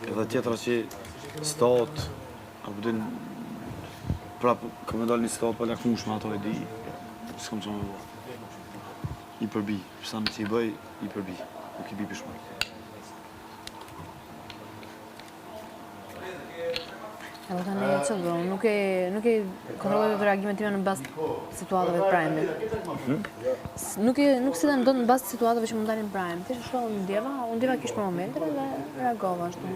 Edhe tjetra që stat, apo din prap kam me dalë një stat pa lakmush me ato e di, s'kam që me bërë. I përbi, sa në që i bëj, i përbi, nuk i bi pishma. E më tani që do, nuk e kontrolloj të reagimet time në bazë situatave të prajmit. Nuk si dhe ndonë në bazë situatave që më dalin prajm. Thjesht shko unë ndjeva kish për momentet dhe reagova ashtu.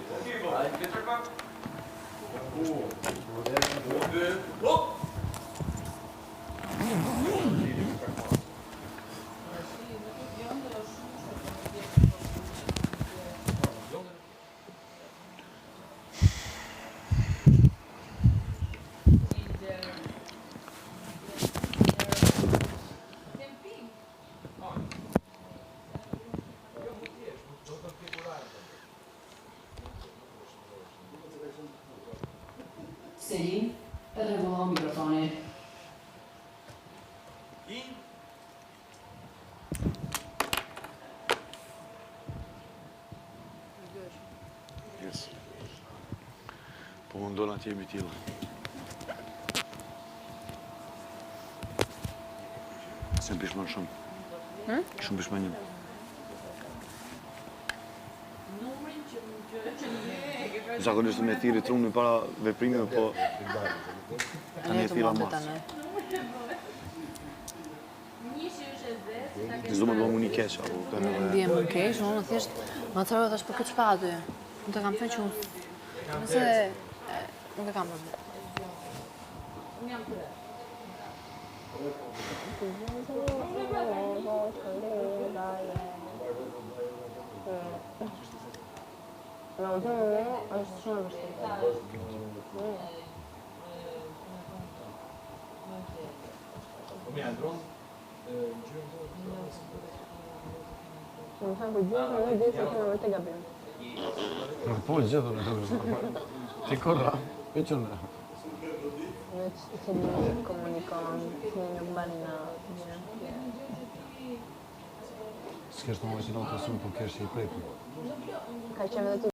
Selin, rregullon mikrofonin. Yes. Po më ndonë atje mbi tila. Se më pishman shumë. Shumë pishmanim. Zakonisht me thiri trunin para veprimeve, po tani e thira mas. Zdo më bëmë një keq, apo kanë edhe... Ndihem më keq, unë thjesht më thërë tash për këtë çka aty. Unë të kam thënë që nëse nuk e kam rëbë. Unë jam të No, është shumë vështirë. Më thënë për gjithë, në gjithë se të vërte gabim. Po, gjithë në të vërte. Ti korra, e qënë. Në që një komunikon, që një nuk bani në një. S'kesh të më që në të sumë, po kesh që i prejku. Ka qenë dhe ti.